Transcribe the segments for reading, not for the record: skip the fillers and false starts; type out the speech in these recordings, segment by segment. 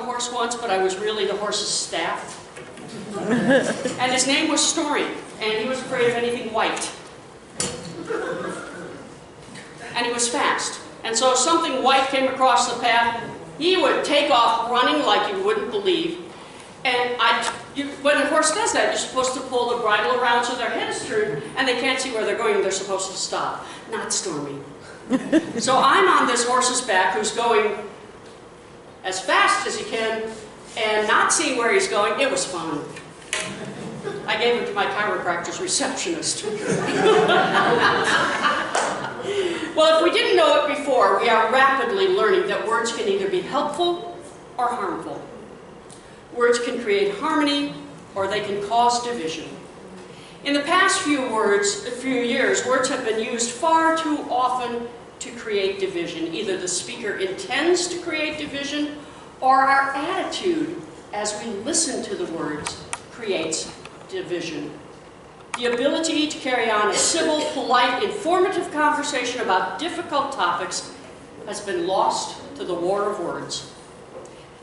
horse once, but I was really the horse's staff. And his name was Story, and he was afraid of anything white. And he was fast. And so if something white came across the path, he would take off running like you wouldn't believe. And when a horse does that, you're supposed to pull the bridle around so their head is turned, and they can't see where they're going, and they're supposed to stop. Not Stormy. So I'm on this horse's back who's going as fast as he can and not seeing where he's going. It was fun. I gave him to my chiropractor's receptionist. Well, if we didn't know it before, we are rapidly learning that words can either be helpful or harmful. Words can create harmony or they can cause division. In the past few years, words have been used far too often to create division. Either the speaker intends to create division, or our attitude as we listen to the words creates division. The ability to carry on a civil, polite, informative conversation about difficult topics has been lost to the war of words.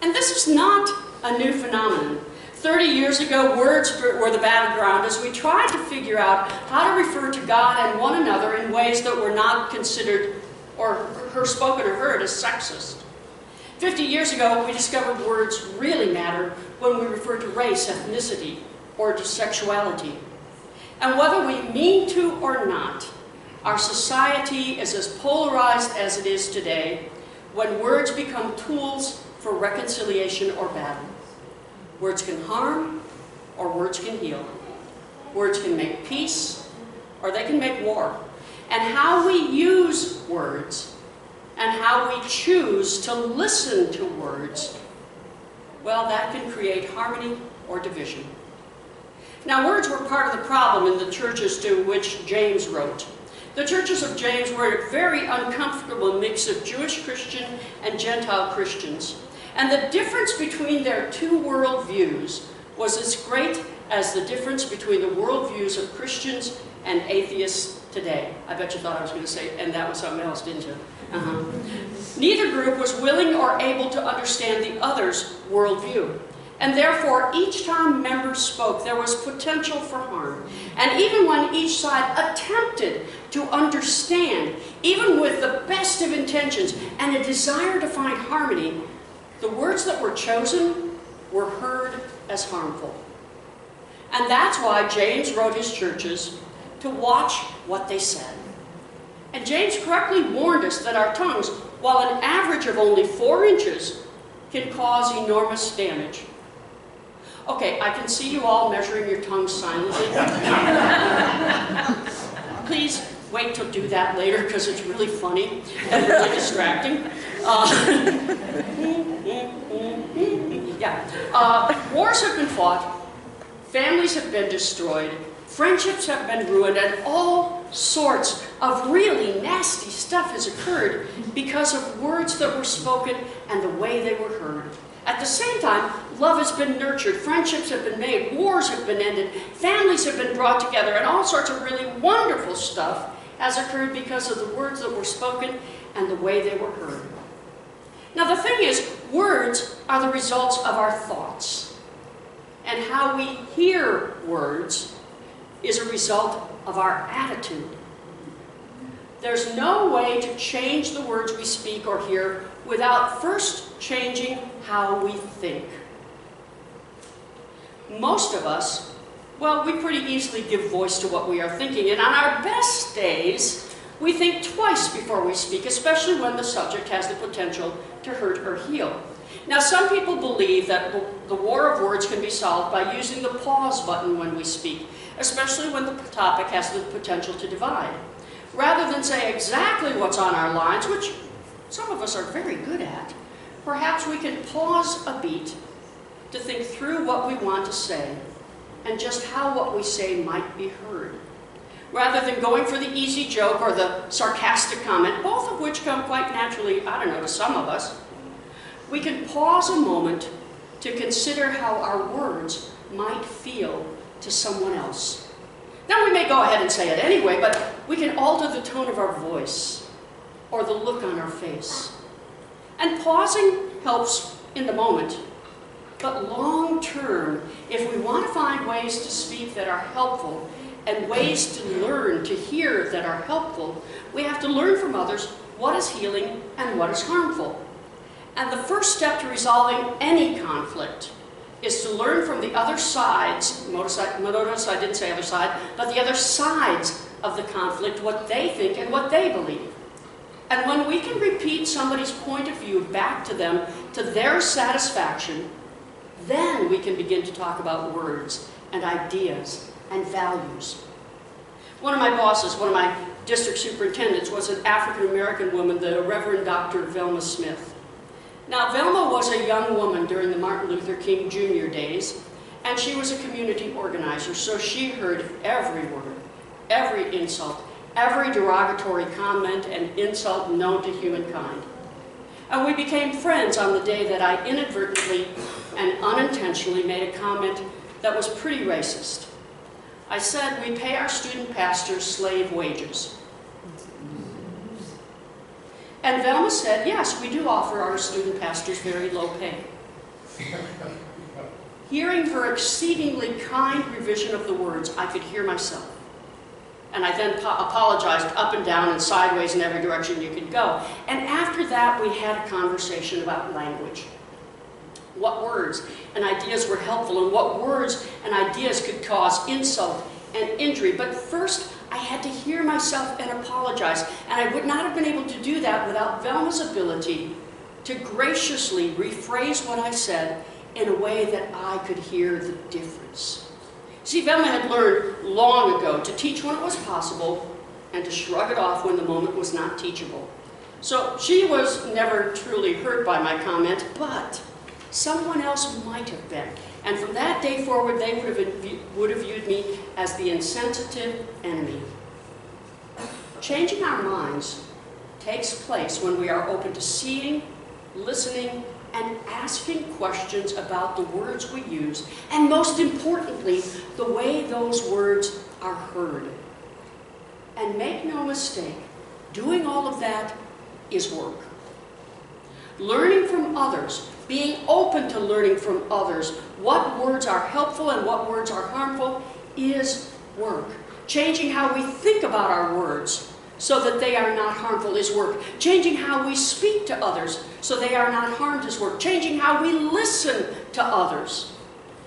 And this is not a new phenomenon. 30 years ago, words were the battleground as we tried to figure out how to refer to God and one another in ways that were not considered or spoken or heard as sexist. 50 years ago, we discovered words really matter when we refer to race, ethnicity, or to sexuality. And whether we mean to or not, our society is as polarized as it is today when words become tools for reconciliation or battle. Words can harm, or words can heal. Words can make peace, or they can make war. And how we use words, and how we choose to listen to words, well, that can create harmony or division. Now, words were part of the problem in the churches to which James wrote. The churches of James were a very uncomfortable mix of Jewish Christian and Gentile Christians. And the difference between their two worldviews was as great as the difference between the worldviews of Christians and atheists today. I bet you thought I was going to say, and that was something else, didn't you? Neither group was willing or able to understand the other's worldview. And therefore, each time members spoke, there was potential for harm. And even when each side attempted to understand, even with the best of intentions and a desire to find harmony, the words that were chosen were heard as harmful. And that's why James wrote his churches to watch what they said. And James correctly warned us that our tongues, while an average of only 4 inches, can cause enormous damage. Okay, I can see you all measuring your tongues silently. Please wait to do that later because it's really funny and really distracting. Wars have been fought, families have been destroyed, friendships have been ruined, and all sorts of really nasty stuff has occurred because of words that were spoken and the way they were heard. At the same time, love has been nurtured, friendships have been made, wars have been ended, families have been brought together, and all sorts of really wonderful stuff has occurred because of the words that were spoken and the way they were heard. Now the thing is, words are the results of our thoughts. And how we hear words is a result of our attitude. There's no way to change the words we speak or hear without first changing how we think. Most of us, well, we pretty easily give voice to what we are thinking, and on our best days, we think twice before we speak, especially when the subject has the potential to hurt or heal. Now, some people believe that the war of words can be solved by using the pause button when we speak, especially when the topic has the potential to divide. Rather than say exactly what's on our minds, which some of us are very good at, perhaps we can pause a beat to think through what we want to say and just how what we say might be heard. Rather than going for the easy joke or the sarcastic comment, both of which come quite naturally, I don't know, to some of us, we can pause a moment to consider how our words might feel to someone else. Now, we may go ahead and say it anyway, but we can alter the tone of our voice or the look on our face. And pausing helps in the moment. But long term, if we want to find ways to speak that are helpful and ways to learn to hear that are helpful, we have to learn from others what is healing and what is harmful. And the first step to resolving any conflict is to learn from the other sides, notice I didn't say other side, but the other sides of the conflict, what they think and what they believe. And when we can repeat somebody's point of view back to them to their satisfaction, then we can begin to talk about words and ideas and values. One of my bosses, one of my district superintendents, was an African-American woman, the Reverend Dr. Velma Smith. Now, Velma was a young woman during the Martin Luther King Jr. days, and she was a community organizer, so she heard every word, every insult, every derogatory comment and insult known to humankind. And we became friends on the day that I inadvertently and unintentionally made a comment that was pretty racist. I said, we pay our student pastors slave wages. And Velma said, yes, we do offer our student pastors very low pay. Hearing her exceedingly kind revision of the words, I could hear myself. And I then apologized up and down and sideways in every direction you could go. And after that, we had a conversation about language. What words and ideas were helpful, and what words and ideas could cause insult and injury. But first, I had to hear myself and apologize. And I would not have been able to do that without Velma's ability to graciously rephrase what I said in a way that I could hear the difference. See, Velma had learned long ago to teach when it was possible and to shrug it off when the moment was not teachable. So she was never truly hurt by my comment, but someone else might have been. And from that day forward, they would have viewed me as the insensitive enemy. Changing our minds takes place when we are open to seeing, listening, and asking questions about the words we use, and most importantly, the way those words are heard. And make no mistake, doing all of that is work. Learning from others, being open to learning from others what words are helpful and what words are harmful is work. Changing how we think about our words so that they are not harmful is work. Changing how we speak to others so they are not harmed is work. Changing how we listen to others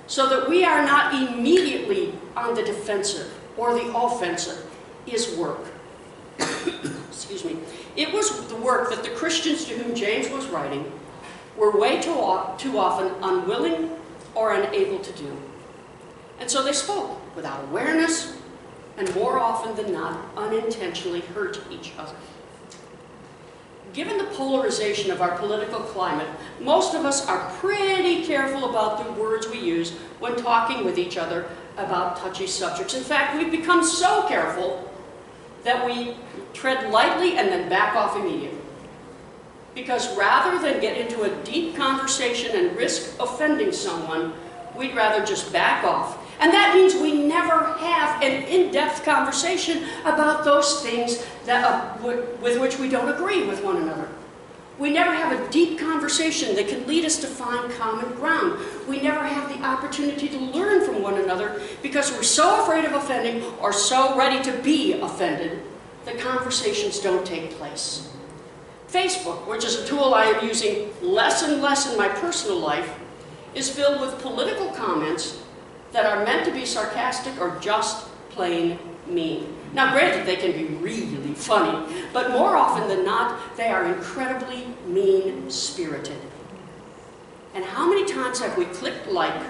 so that we are not immediately on the defensive or the offensive is work. Excuse me. It was the work that the Christians to whom James was writing were way too often unwilling or unable to do. And so they spoke without awareness, and more often than not, unintentionally hurt each other. Given the polarization of our political climate, most of us are pretty careful about the words we use when talking with each other about touchy subjects. In fact, we've become so careful that we tread lightly and then back off immediately. Because rather than get into a deep conversation and risk offending someone, we'd rather just back off. And that means we never have an in-depth conversation about those things that, with which we don't agree with one another. We never have a deep conversation that can lead us to find common ground. We never have the opportunity to learn from one another because we're so afraid of offending or so ready to be offended that conversations don't take place. Facebook, which is a tool I am using less and less in my personal life, is filled with political comments that are meant to be sarcastic or just plain mean. Now, granted, they can be really funny, but more often than not, they are incredibly mean-spirited. And how many times have we clicked like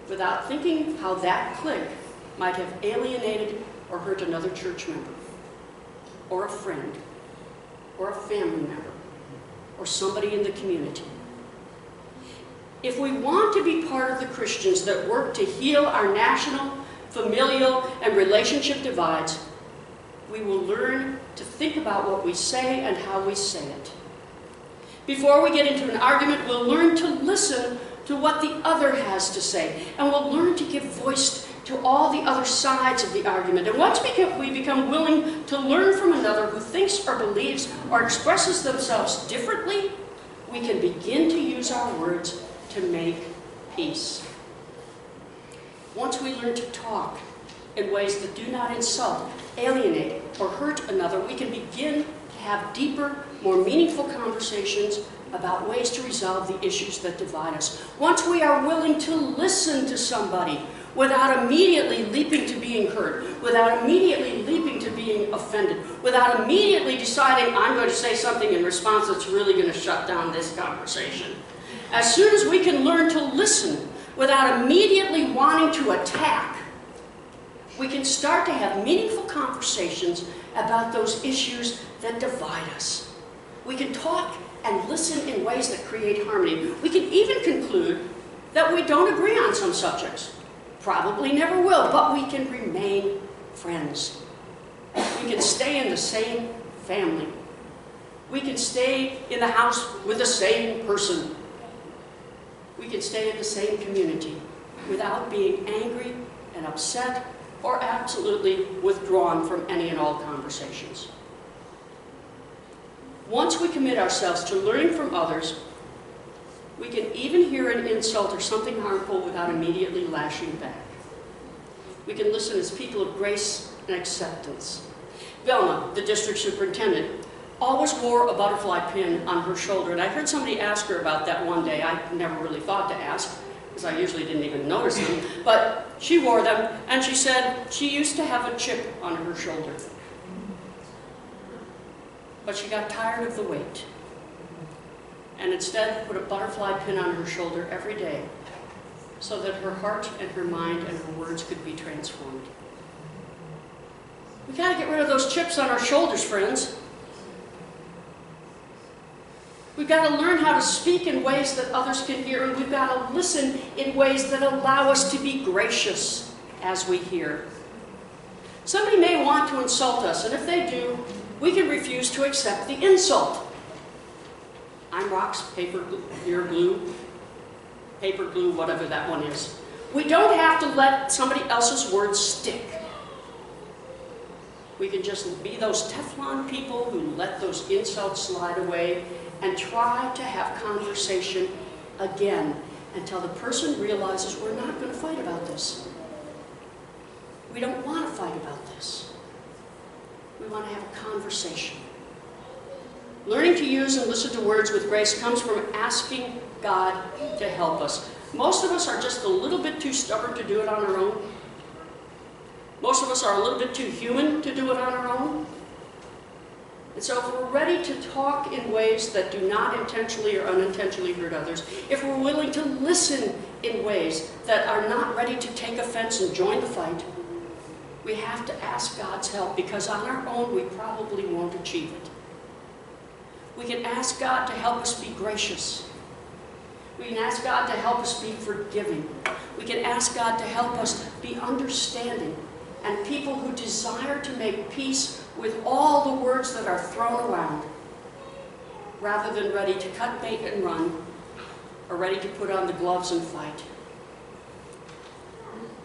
without thinking how that click might have alienated or hurt another church member, or a friend, or a family member, or somebody in the community? If we want to be part of the Christians that work to heal our national, familial, and relationship divides, we will learn to think about what we say and how we say it. Before we get into an argument, we'll learn to listen to what the other has to say, and we'll learn to give voice to all the other sides of the argument. And once we become willing to learn from another who thinks or believes or expresses themselves differently, we can begin to use our words to make peace. Once we learn to talk in ways that do not insult, alienate, or hurt another, we can begin to have deeper, more meaningful conversations about ways to resolve the issues that divide us. Once we are willing to listen to somebody without immediately leaping to being hurt, without immediately leaping to being offended, without immediately deciding I'm going to say something in response that's really going to shut down this conversation. As soon as we can learn to listen without immediately wanting to attack, we can start to have meaningful conversations about those issues that divide us. We can talk and listen in ways that create harmony. We can even conclude that we don't agree on some subjects. Probably never will, but we can remain friends. We can stay in the same family. We can stay in the house with the same person. We can stay in the same community without being angry and upset or absolutely withdrawn from any and all conversations. Once we commit ourselves to learning from others, we can even hear an insult or something harmful without immediately lashing back. We can listen as people of grace and acceptance. Velma, the district superintendent, always wore a butterfly pin on her shoulder, and I heard somebody ask her about that one day. I never really thought to ask, because I usually didn't even notice them, but she wore them, and she said she used to have a chip on her shoulder. But she got tired of the weight, and instead put a butterfly pin on her shoulder every day so that her heart and her mind and her words could be transformed. We got to get rid of those chips on our shoulders, friends. We've got to learn how to speak in ways that others can hear, and we've got to listen in ways that allow us to be gracious as we hear. Somebody may want to insult us, and if they do, we can refuse to accept the insult. I'm rocks, paper, you're glue, paper, glue, whatever that one is. We don't have to let somebody else's words stick. We can just be those Teflon people who let those insults slide away and try to have conversation again until the person realizes we're not going to fight about this. We don't want to fight about this. We want to have a conversation. Learning to use and listen to words with grace comes from asking God to help us. Most of us are just a little bit too stubborn to do it on our own. Most of us are a little bit too human to do it on our own. And so if we're ready to talk in ways that do not intentionally or unintentionally hurt others, if we're willing to listen in ways that are not ready to take offense and join the fight, we have to ask God's help, because on our own we probably won't achieve it. We can ask God to help us be gracious. We can ask God to help us be forgiving. We can ask God to help us be understanding and people who desire to make peace with all the words that are thrown around, rather than ready to cut bait and run, or ready to put on the gloves and fight.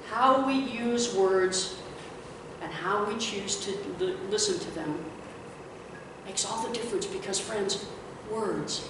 How we use words and how we choose to listen to them makes all the difference, because, friends, words